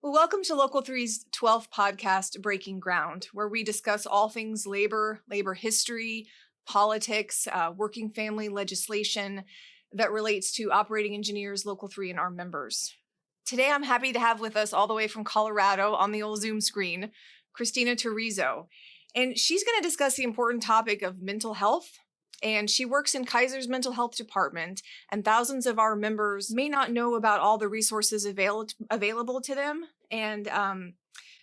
Well, welcome to Local Three's 12th podcast, Breaking Ground, where we discuss all things labor, labor history, politics, working family legislation that relates to operating engineers, Local 3, and our members. Today, I'm happy to have with us all the way from Colorado on the old Zoom screen, Christina Turizo. And she's going to discuss the important topic of mental health. And she works in Kaiser's mental health department, and thousands of our members may not know about all the resources available to them. And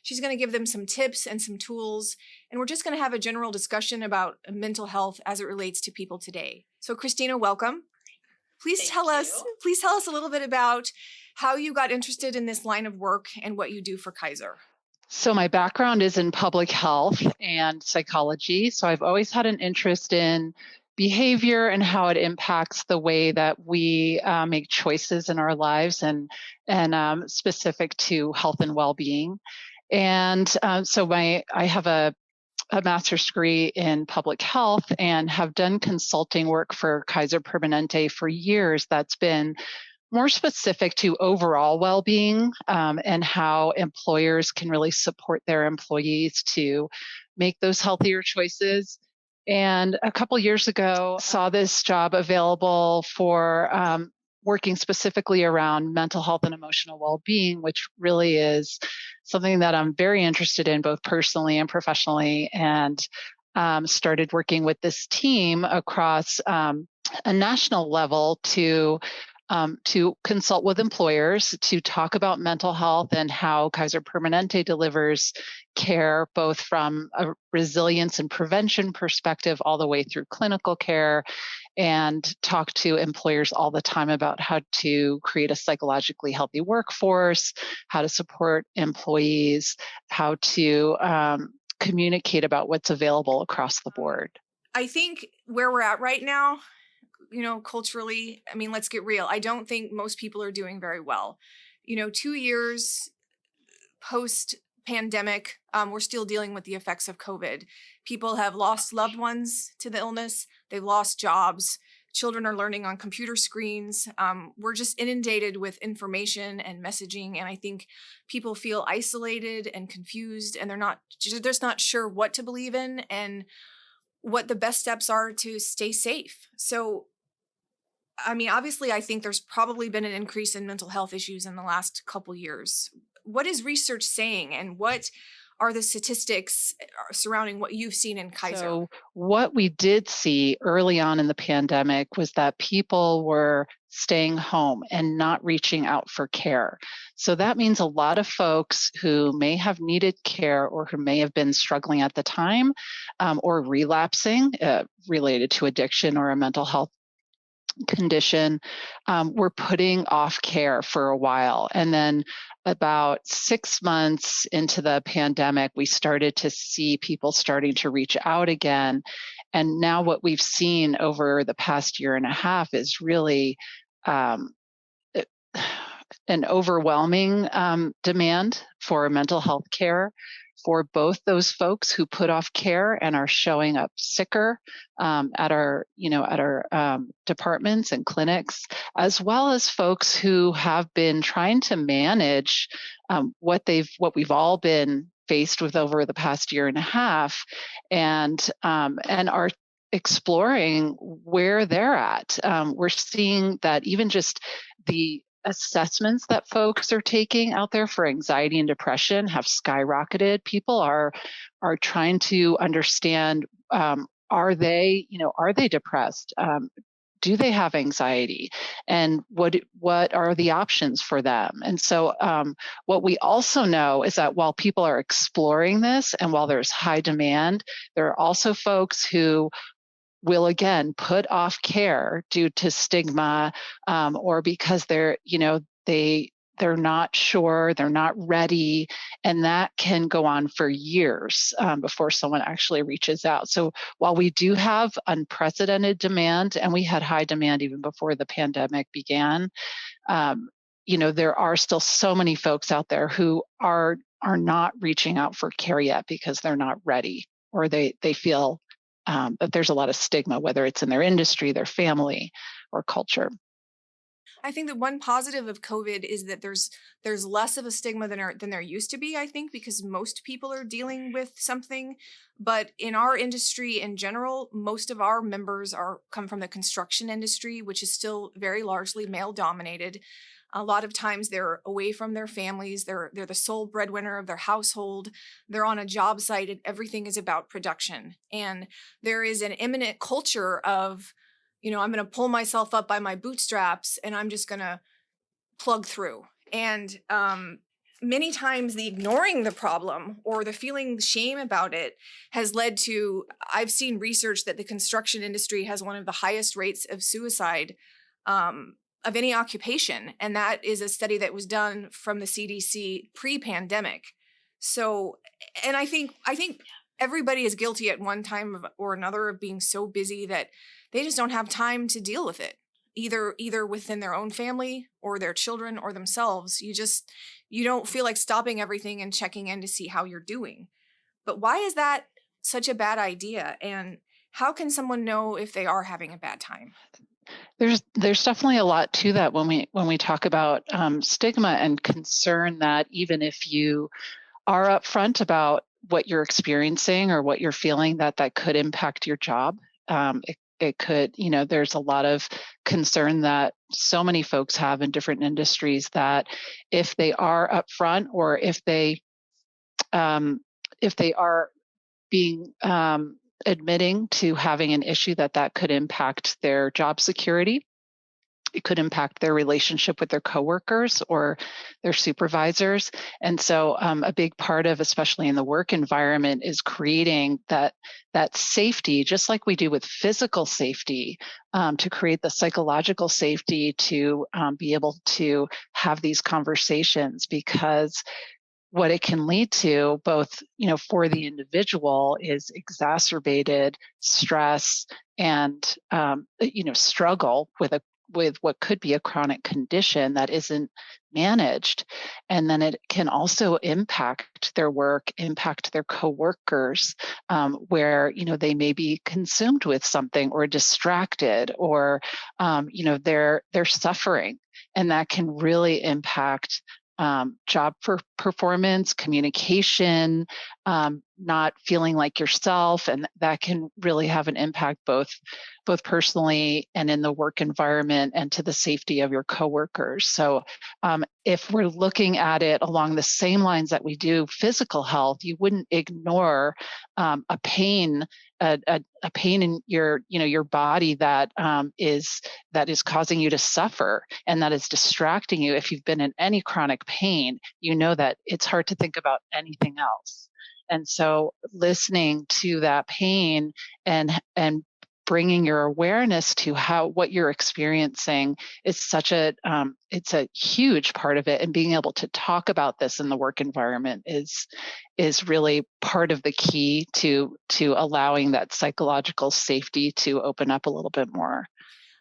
she's going to give them some tips and some tools. And we're just going to have a general discussion about mental health as it relates to people today. So Christina, welcome. Please tell us a little bit about how you got interested in this line of work and what you do for Kaiser. So my background is in public health and psychology. So I've always had an interest in behavior and how it impacts the way that we make choices in our lives and specific to health and well-being. And I have a master's degree in public health and have done consulting work for Kaiser Permanente for years. That's been more specific to overall well-being and how employers can really support their employees to make those healthier choices. And a couple years ago, saw this job available for working specifically around mental health and emotional well-being, which really is something that I'm very interested in, both personally and professionally, and started working with this team across a national level to consult with employers to talk about mental health and how Kaiser Permanente delivers care, both from a resilience and prevention perspective all the way through clinical care, and talk to employers all the time about how to create a psychologically healthy workforce, how to support employees, how to communicate about what's available across the board. I think where we're at right now, culturally, I mean, let's get real. I don't think most people are doing very well. 2 years post pandemic, we're still dealing with the effects of COVID. People have lost loved ones to the illness. They've lost jobs. Children are learning on computer screens. We're just inundated with information and messaging. And I think people feel isolated and confused, and they're just not sure what to believe in and what the best steps are to stay safe. So, I mean, obviously, I think there's probably been an increase in mental health issues in the last couple years. What is research saying, and what are the statistics surrounding what you've seen in Kaiser? So what we did see early on in the pandemic was that people were staying home and not reaching out for care. So that means a lot of folks who may have needed care or who may have been struggling at the time or relapsing related to addiction or a mental health condition were putting off care for a while. And then about 6 months into the pandemic, we started to see people starting to reach out again. And now what we've seen over the past year and a half is really an overwhelming demand for mental health care for both those folks who put off care and are showing up sicker at our departments and clinics, as well as folks who have been trying to manage what we've all been faced with over the past year and a half, and are exploring where they're at. We're seeing that even just the assessments that folks are taking out there for anxiety and depression have skyrocketed. People are trying to understand, are they depressed? Do they have anxiety? And what are the options for them? And so what we also know is that while people are exploring this and while there's high demand, there are also folks who will again put off care due to stigma or because they're not sure, they're not ready, and that can go on for years before someone actually reaches out. So while we do have unprecedented demand, and we had high demand even before the pandemic began, there are still so many folks out there who are not reaching out for care yet because they're not ready, or they feel that there's a lot of stigma, whether it's in their industry, their family, or culture. I think that one positive of COVID is that there's less of a stigma than there used to be, I think, because most people are dealing with something. But in our industry in general, most of our members are come from the construction industry, which is still very largely male dominated. A lot of times they're away from their families. They're the sole breadwinner of their household. They're on a job site and everything is about production. And there is an imminent culture of, I'm going to pull myself up by my bootstraps and I'm just going to plug through. And many times the ignoring the problem or the feeling shame about it has led to, I've seen research that the construction industry has one of the highest rates of suicide of any occupation. And that is a study that was done from the CDC pre-pandemic. So, and I think everybody is guilty at one time or another of being so busy that they just don't have time to deal with it, either within their own family or their children or themselves. You don't feel like stopping everything and checking in to see how you're doing. But why is that such a bad idea? And how can someone know if they are having a bad time? There's definitely a lot to that when we talk about stigma and concern that even if you are upfront about what you're experiencing or what you're feeling, that could impact your job. It could, there's a lot of concern that so many folks have in different industries that if they are upfront or if they are being admitting to having an issue that could impact their job security. It could impact their relationship with their coworkers or their supervisors. And so a big part of, especially in the work environment, is creating that safety, just like we do with physical safety, to create the psychological safety to be able to have these conversations, because what it can lead to, both for the individual, is exacerbated stress and struggle with what could be a chronic condition that isn't managed. And then it can also impact their work, impact their coworkers, where they may be consumed with something or distracted, or they're suffering, and that can really impact job performance, communication, not feeling like yourself, and that can really have an impact both personally and in the work environment and to the safety of your coworkers. So if we're looking at it along the same lines that we do physical health, you wouldn't ignore a pain in your body that is causing you to suffer and that is distracting you. If you've been in any chronic pain, you know that it's hard to think about anything else. And so listening to that pain and bringing your awareness to what you're experiencing is it's a huge part of it. And being able to talk about this in the work environment is really part of the key to allowing that psychological safety to open up a little bit more.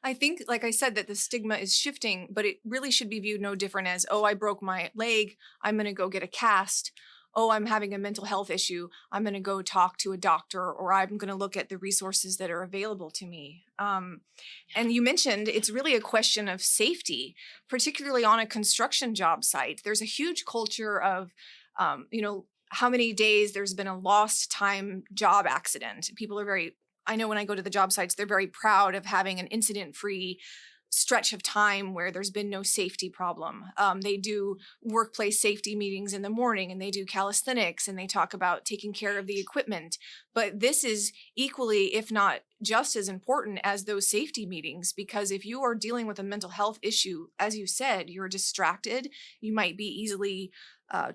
I think, like I said, that the stigma is shifting, but it really should be viewed no different as, oh, I broke my leg, I'm going to go get a cast. Oh, I'm having a mental health issue, I'm going to go talk to a doctor, or I'm going to look at the resources that are available to me. And you mentioned it's really a question of safety, particularly on a construction job site. There's a huge culture of, how many days there's been a lost time job accident. I know when I go to the job sites, they're very proud of having an incident-free stretch of time where there's been no safety problem. They do workplace safety meetings in the morning, and they do calisthenics, and they talk about taking care of the equipment. But this is equally, if not just as important as those safety meetings, because if you are dealing with a mental health issue, as you said, you're distracted, you might be easily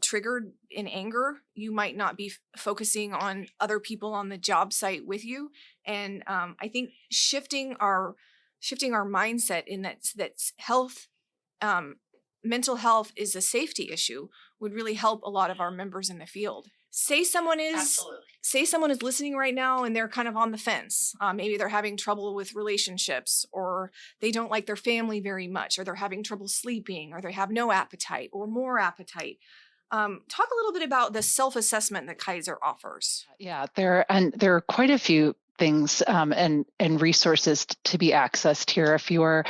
triggered in anger. You might not be focusing on other people on the job site with you. And I think shifting our mindset in that's health, mental health is a safety issue would really help a lot of our members in the field. Say someone is listening right now and they're kind of on the fence. Maybe they're having trouble with relationships, or they don't like their family very much, or they're having trouble sleeping, or they have no appetite or more appetite. Talk a little bit about the self-assessment that Kaiser offers. Yeah, there are quite a few things and resources to be accessed here. If you're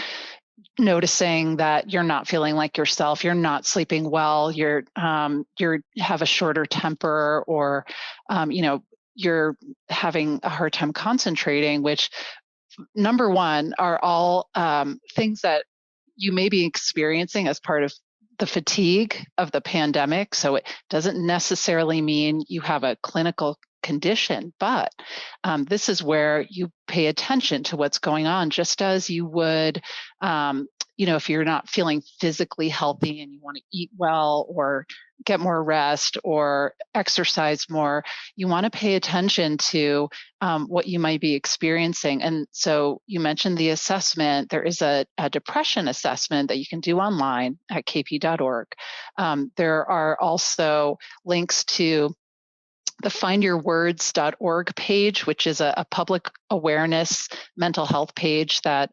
noticing that you're not feeling like yourself, you're not sleeping well, you're have a shorter temper, or you're having a hard time concentrating, which number one are all things that you may be experiencing as part of the fatigue of the pandemic. So it doesn't necessarily mean you have a clinical condition, but this is where you pay attention to what's going on, just as you would, if you're not feeling physically healthy and you want to eat well or get more rest or exercise more, you want to pay attention to what you might be experiencing. And so you mentioned the assessment. There is a depression assessment that you can do online at kp.org. There are also links to the findyourwords.org page, which is a public awareness mental health page that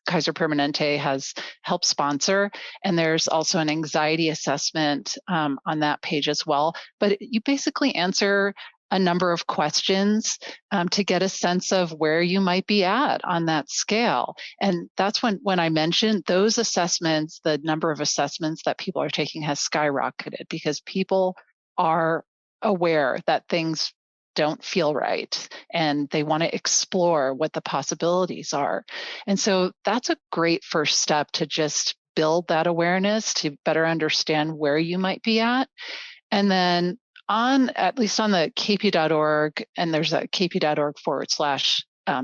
Kaiser Permanente has helped sponsor. And there's also an anxiety assessment on that page as well. But you basically answer a number of questions to get a sense of where you might be at on that scale. And that's when I mentioned those assessments, the number of assessments that people are taking has skyrocketed because people are aware that things don't feel right and they want to explore what the possibilities are. And so that's a great first step to just build that awareness, to better understand where you might be at. And then at least on the kp.org, and there's a kp.org/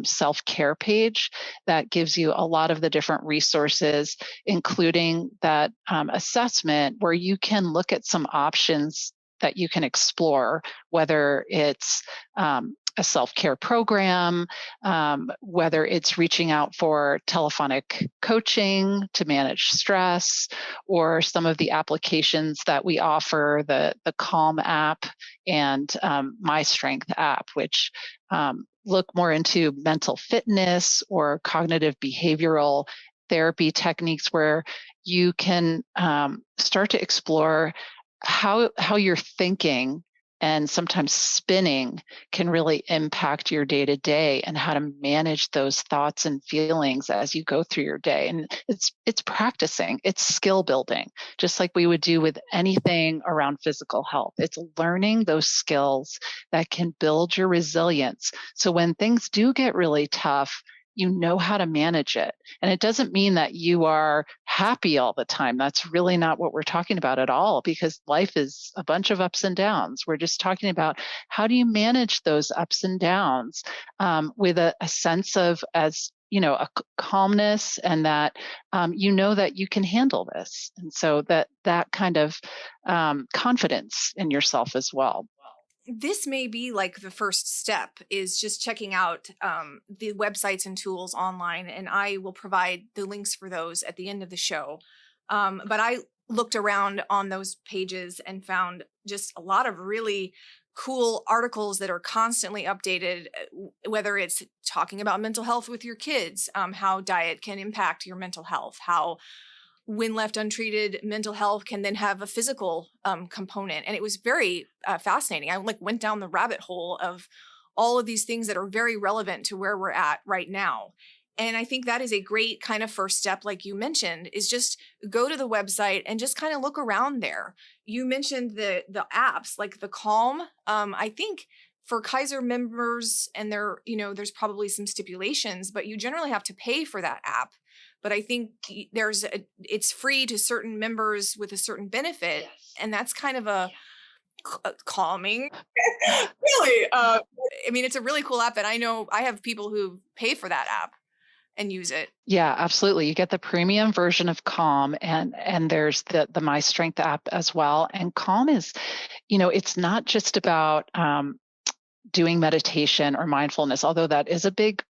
self-care page that gives you a lot of the different resources, including that assessment where you can look at some options that you can explore, whether it's a self-care program, whether it's reaching out for telephonic coaching to manage stress, or some of the applications that we offer, the Calm app and My Strength app, which look more into mental fitness or cognitive behavioral therapy techniques where you can start to explore how you're thinking and sometimes spinning can really impact your day to day and how to manage those thoughts and feelings as you go through your day. And it's practicing, it's skill building, just like we would do with anything around physical health. It's learning those skills that can build your resilience. So when things do get really tough, you know how to manage it. And it doesn't mean that you are happy all the time. That's really not what we're talking about at all, because life is a bunch of ups and downs. We're just talking about how do you manage those ups and downs with a sense of, as a calmness, and that that you can handle this. And so that kind of confidence in yourself as well. This may be like the first step, is just checking out the websites and tools online, and I will provide the links for those at the end of the show. But I looked around on those pages and found just a lot of really cool articles that are constantly updated, whether it's talking about mental health with your kids, how diet can impact your mental health, how when left untreated, mental health can then have a physical component. And it was very fascinating. I went down the rabbit hole of all of these things that are very relevant to where we're at right now. And I think that is a great kind of first step, like you mentioned, is just go to the website and just kind of look around there. You mentioned the apps like the Calm. I think for Kaiser members, and there's probably some stipulations, but you generally have to pay for that app. But I think it's free to certain members with a certain benefit. Yes. And that's kind of a calming. Really? It's a really cool app. And I know I have people who pay for that app and use it. Yeah, absolutely. You get the premium version of Calm, and there's the My Strength app as well. And Calm is, it's not just about doing meditation or mindfulness, although that is a big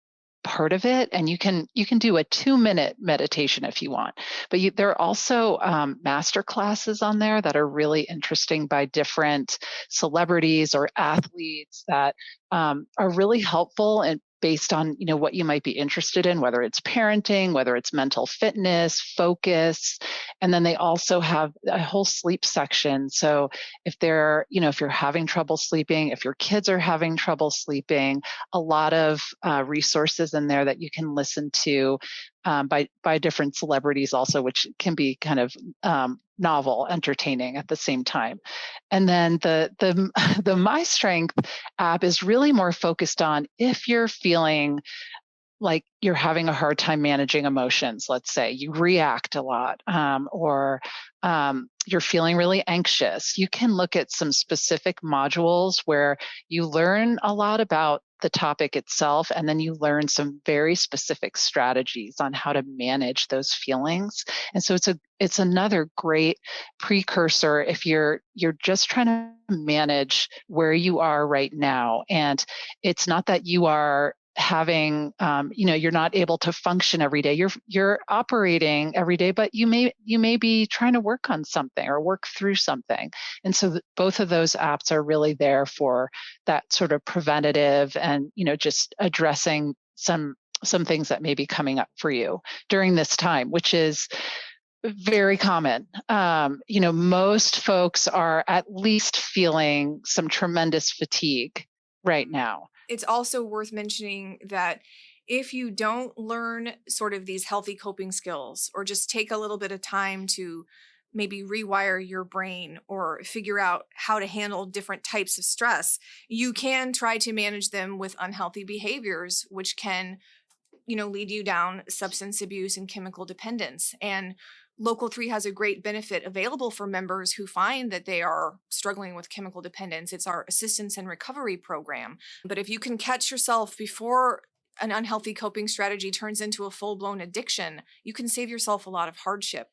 part of it, and you can do a 2-minute meditation if you want, but there are also master classes on there that are really interesting by different celebrities or athletes that are really helpful and based on what you might be interested in, whether it's parenting, whether it's mental fitness, focus. And then they also have a whole sleep section. So if you're having trouble sleeping, if your kids are having trouble sleeping, a lot of resources in there that you can listen to by different celebrities also, which can be kind of novel, entertaining at the same time. And then the My Strength app is really more focused on if you're feeling like you're having a hard time managing emotions. Let's say you react a lot, or you're feeling really anxious. You can look at some specific modules where you learn a lot about the topic itself, and then you learn some very specific strategies on how to manage those feelings. And so it's another great precursor if you're just trying to manage where you are right now. And it's not that you are having you're not able to function every day. You're operating every day, but you may be trying to work on something or work through something. And so both of those apps are really there for that sort of preventative and just addressing some things that may be coming up for you during this time, which is very common. Most folks are at least feeling some tremendous fatigue right now. It's also worth mentioning that if you don't learn sort of these healthy coping skills, or just take a little bit of time to maybe rewire your brain or figure out how to handle different types of stress, you can try to manage them with unhealthy behaviors, which can, lead you down substance abuse and chemical dependence. And Local 3 has a great benefit available for members who find that they are struggling with chemical dependence. It's our assistance and recovery program. But if you can catch yourself before an unhealthy coping strategy turns into a full-blown addiction, you can save yourself a lot of hardship.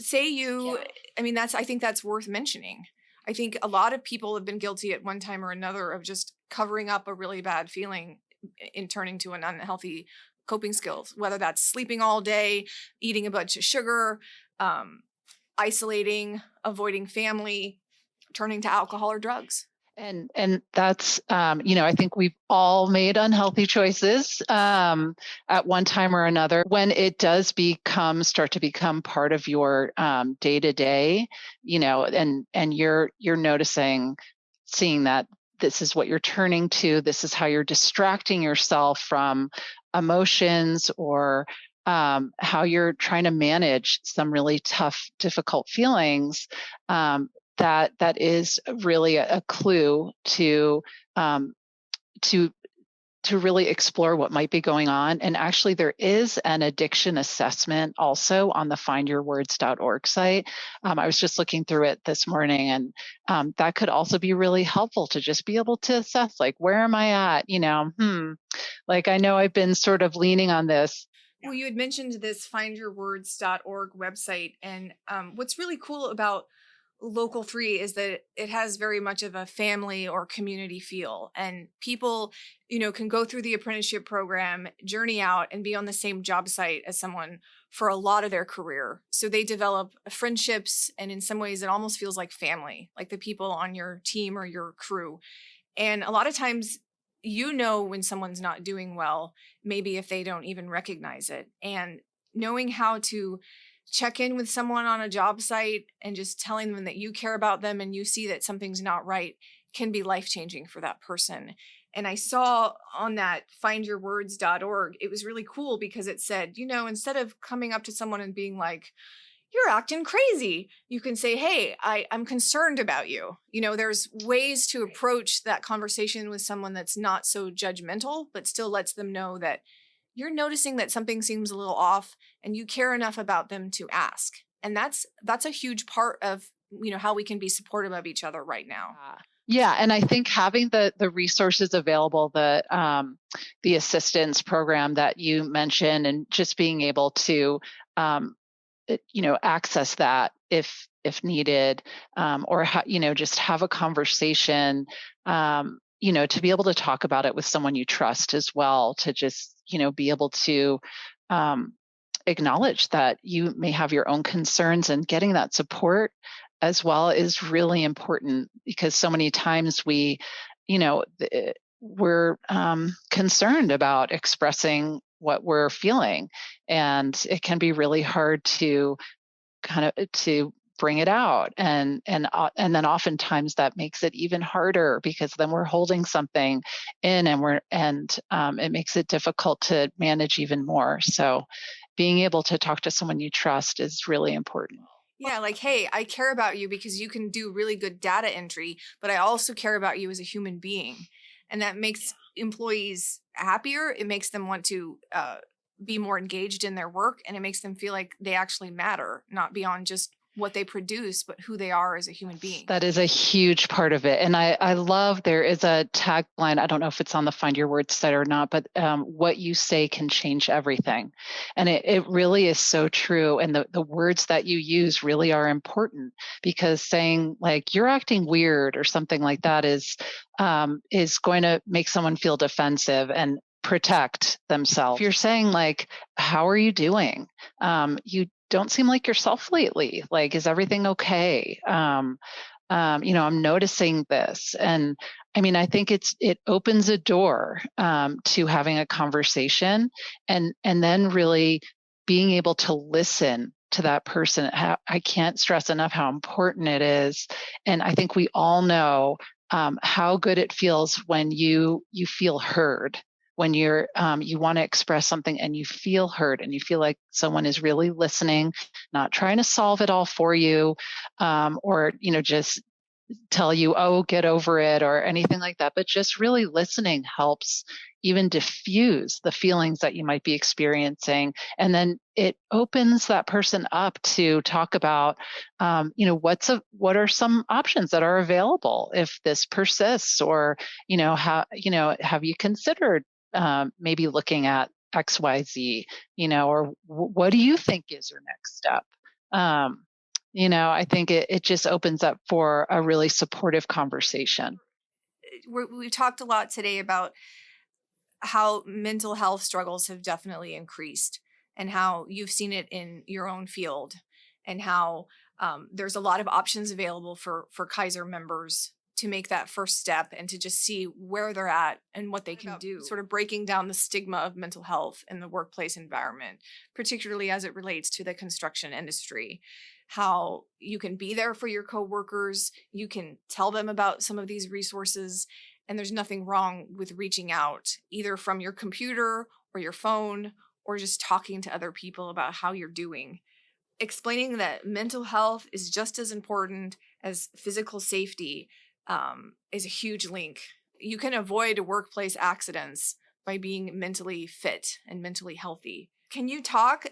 I think that's worth mentioning. I think a lot of people have been guilty at one time or another of just covering up a really bad feeling in turning to an unhealthy coping skills, whether that's sleeping all day, eating a bunch of sugar, isolating, avoiding family, turning to alcohol or drugs. And that's, I think we've all made unhealthy choices at one time or another. When it does start to become part of your day to day, and you're seeing that this is what you're turning to, this is how you're distracting yourself from emotions, or how you're trying to manage some really tough, difficult feelings. That is really a clue to really explore what might be going on. And actually, there is an addiction assessment also on the findyourwords.org site. I was just looking through it this morning, and that could also be really helpful to just be able to assess, like, where am I at? Like, I know I've been sort of leaning on this. Well, you had mentioned this findyourwords.org website, and what's really cool about Local 3 is that it has very much of a family or community feel, and people, can go through the apprenticeship program, journey out, and be on the same job site as someone for a lot of their career. So they develop friendships, and in some ways it almost feels like family, like the people on your team or your crew. And a lot of times, when someone's not doing well, maybe if they don't even recognize it. And knowing how to check in with someone on a job site and just telling them that you care about them and you see that something's not right can be life-changing for that person. And I saw on that findyourwords.org, it was really cool because it said, instead of coming up to someone and being like, you're acting crazy, you can say, hey, I'm concerned about you. There's ways to approach that conversation with someone that's not so judgmental, but still lets them know that you're noticing that something seems a little off and you care enough about them to ask. And that's a huge part of, how we can be supportive of each other right now. Yeah. And I think having the resources available, the assistance program that you mentioned, and just being able to, access that if needed, or just have a conversation, to be able to talk about it with someone you trust as well, to just, be able to acknowledge that you may have your own concerns, and getting that support as well is really important, because so many times we're concerned about expressing what we're feeling, and it can be really hard to bring it out, and then oftentimes that makes it even harder because then we're holding something in, and it makes it difficult to manage even more. So being able to talk to someone you trust is really important. Yeah, like, hey, I care about you because you can do really good data entry, but I also care about you as a human being. And that makes employees happier. It makes them want to be more engaged in their work, and it makes them feel like they actually matter, not beyond just what they produce, but who they are as a human being. That is a huge part of it. And I love, there is a tagline, I don't know if it's on the Find Your Words site or not, but what you say can change everything. And it really is so true. And the words that you use really are important, because saying like, you're acting weird or something like that is going to make someone feel defensive and protect themselves. If you're saying like, how are you doing? You don't seem like yourself lately. Like, is everything okay? I'm noticing this. And I mean, I think it opens a door to having a conversation, and then really being able to listen to that person. I can't stress enough how important it is. And I think we all know how good it feels when you feel heard, when you want to express something and you feel heard and you feel like someone is really listening, not trying to solve it all for you, or just tell you, oh, get over it or anything like that, but just really listening helps even diffuse the feelings that you might be experiencing. And then it opens that person up to talk about, what are some options that are available if this persists, or, have you considered maybe looking at XYZ, or what do you think is your next step? I think it just opens up for a really supportive conversation. We've talked a lot today about how mental health struggles have definitely increased, and how you've seen it in your own field, and how there's a lot of options available for Kaiser members to make that first step and to just see where they're at and what they can do, sort of breaking down the stigma of mental health in the workplace environment, particularly as it relates to the construction industry. How you can be there for your coworkers, you can tell them about some of these resources, and there's nothing wrong with reaching out, either from your computer or your phone, or just talking to other people about how you're doing. Explaining that mental health is just as important as physical safety is a huge link. You can avoid workplace accidents by being mentally fit and mentally healthy. Can you talk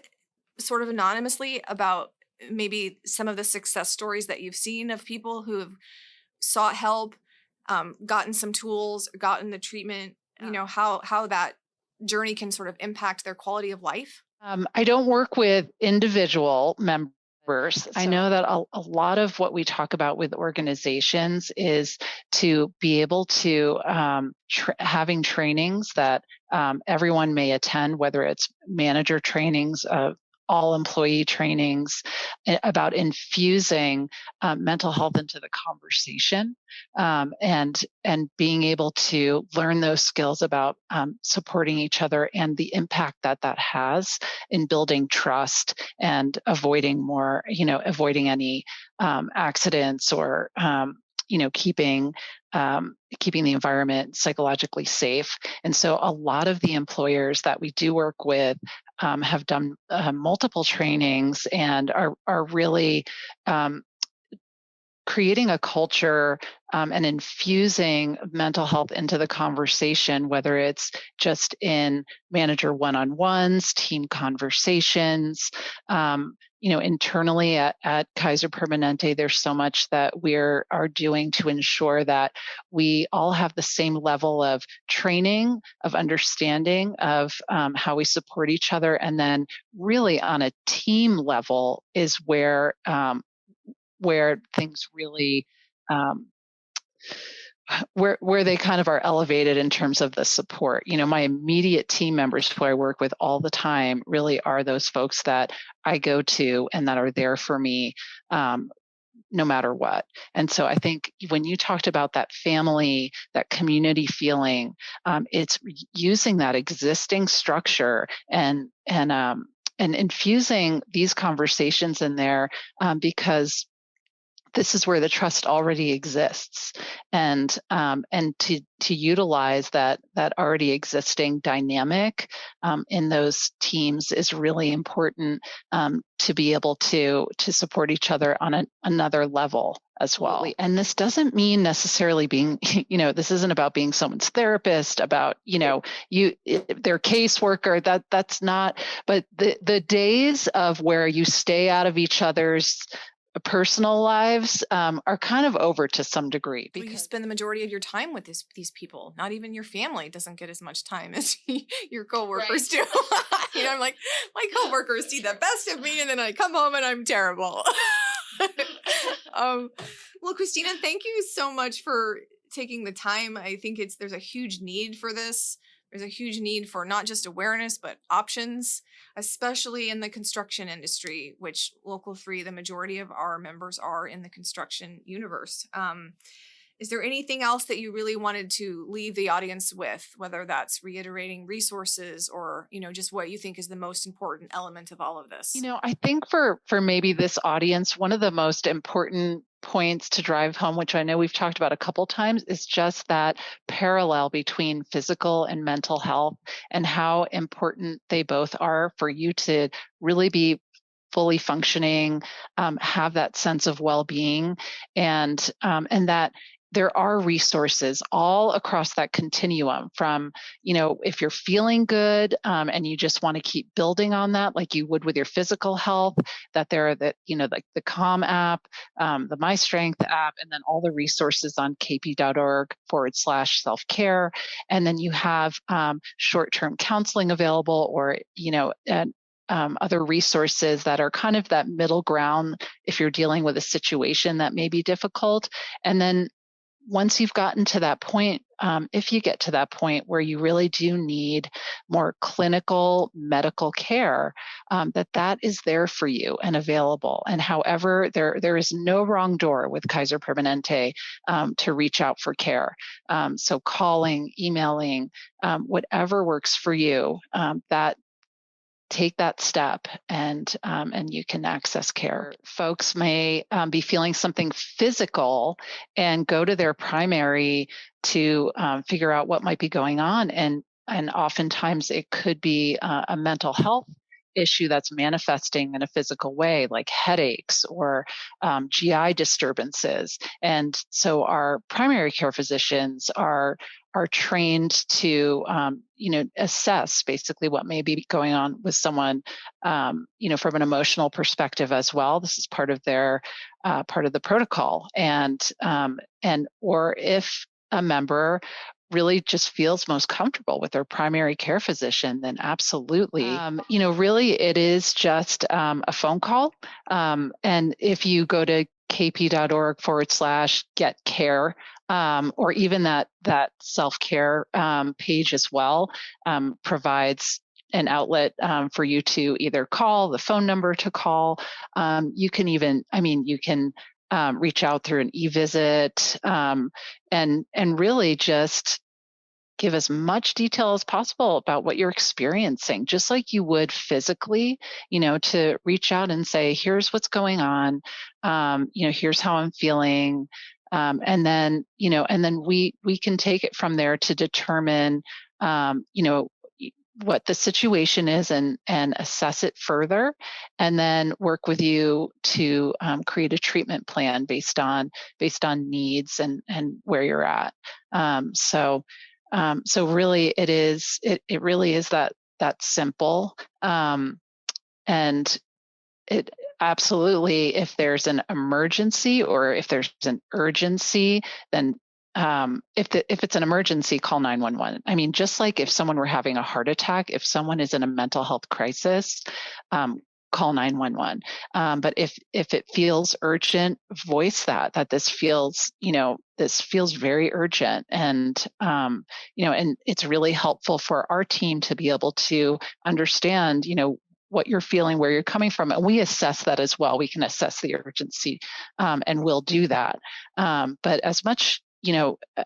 sort of anonymously about maybe some of the success stories that you've seen of people who have sought help, gotten some tools, gotten the treatment, how that journey can sort of impact their quality of life? I don't work with individual members. I know that a lot of what we talk about with organizations is to be able to having trainings that everyone may attend, whether it's manager trainings, all employee trainings, about infusing mental health into the conversation, and being able to learn those skills about supporting each other, and the impact that has in building trust and avoiding any accidents, or keeping the environment psychologically safe. And so a lot of the employers that we do work with have done multiple trainings, and are really creating a culture and infusing mental health into the conversation, whether it's just in manager one-on-ones, team conversations. Internally at Kaiser Permanente, there's so much that we are doing to ensure that we all have the same level of training, of understanding of how we support each other. And then really on a team level is where things really, where they kind of are elevated in terms of the support. My immediate team members who I work with all the time really are those folks that I go to and that are there for me, no matter what. And so I think when you talked about that family, that community feeling, it's using that existing structure and infusing these conversations in there, because this is where the trust already exists, and to utilize that already existing dynamic in those teams is really important, to be able to support each other on another level as well. And this doesn't mean necessarily being, this isn't about being someone's therapist, about, their caseworker, that's not, but the days of where you stay out of each other's personal lives are kind of over to some degree. Because you spend the majority of your time with these people. Not even your family doesn't get as much time as your coworkers do. I'm like, my coworkers see the best of me, and then I come home and I'm terrible. Well, Christina, thank you so much for taking the time. I think there's a huge need for this. There's a huge need for not just awareness, but options, especially in the construction industry, which Local 3, the majority of our members are in the construction universe. Is there anything else that you really wanted to leave the audience with, whether that's reiterating resources or, just what you think is the most important element of all of this? I think for maybe this audience, one of the most important points to drive home, which I know we've talked about a couple times, is just that parallel between physical and mental health and how important they both are for you to really be fully functioning, have that sense of well-being, and that there are resources all across that continuum from, if you're feeling good and you just want to keep building on that like you would with your physical health, that there are like the Calm app, the My Strength app, and then all the resources on kp.org/self-care. And then you have short-term counseling available, or, other resources that are kind of that middle ground if you're dealing with a situation that may be difficult. And then once you've gotten to that point, if you get to that point where you really do need more clinical medical care, that is there for you and available. And however, there is no wrong door with Kaiser Permanente to reach out for care. So calling, emailing, whatever works for you, take that step and you can access care. Folks may be feeling something physical and go to their primary to figure out what might be going on. And oftentimes it could be a mental health issue that's manifesting in a physical way, like headaches or GI disturbances. And so our primary care physicians are trained to, assess basically what may be going on with someone, from an emotional perspective as well. This is part of their, part of the protocol. And or if a member really just feels most comfortable with their primary care physician, then absolutely, really it is just a phone call. And if you go to kp.org/get-care, or even that self-care page as well, provides an outlet for you to either call the phone number to call. You can even, you can reach out through an e-visit, and really just give as much detail as possible about what you're experiencing, just like you would physically, to reach out and say, here's what's going on, here's how I'm feeling. And then we can take it from there to determine, what the situation is and assess it further, and then work with you to create a treatment plan based on needs and where you're at. So really it really is that simple. And it absolutely, if there's an emergency or if there's an urgency, then if it's an emergency, call 911. Just like if someone were having a heart attack, if someone is in a mental health crisis, call 911. But if it feels urgent, voice that this feels, very urgent. And, and it's really helpful for our team to be able to understand, what you're feeling, where you're coming from. And we assess that as well. We can assess the urgency, and we'll do that. But as much,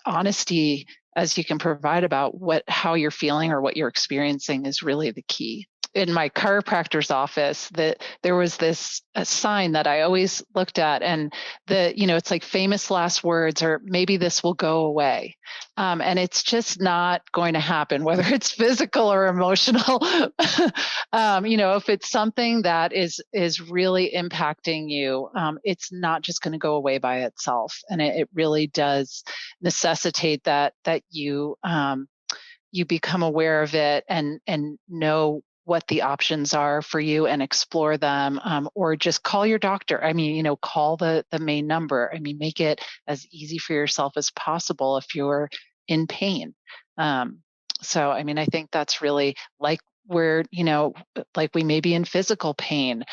honesty as you can provide about how you're feeling or what you're experiencing is really the key. in my chiropractor's office that there was this a sign that I always looked at, and it's like famous last words, or maybe this will go away. And it's just not going to happen, whether it's physical or emotional. If it's something that is really impacting you, it's not just going to go away by itself. And it really does necessitate that you become aware of it and know what the options are for you and explore them, or just call your doctor. I mean, call the main number. I mean, make it as easy for yourself as possible if you're in pain. So, I mean, I think that's really like where, like we may be in physical pain.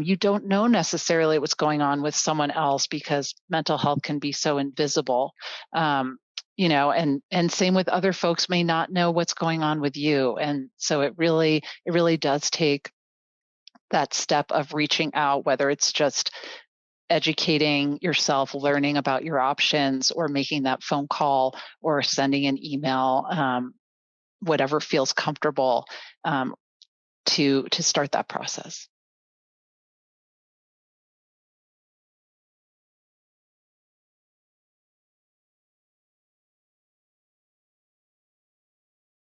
You don't know necessarily what's going on with someone else because mental health can be so invisible. And same with other folks may not know what's going on with you. And so it really does take that step of reaching out, whether it's just educating yourself, learning about your options, or making that phone call or sending an email, whatever feels comfortable, to start that process.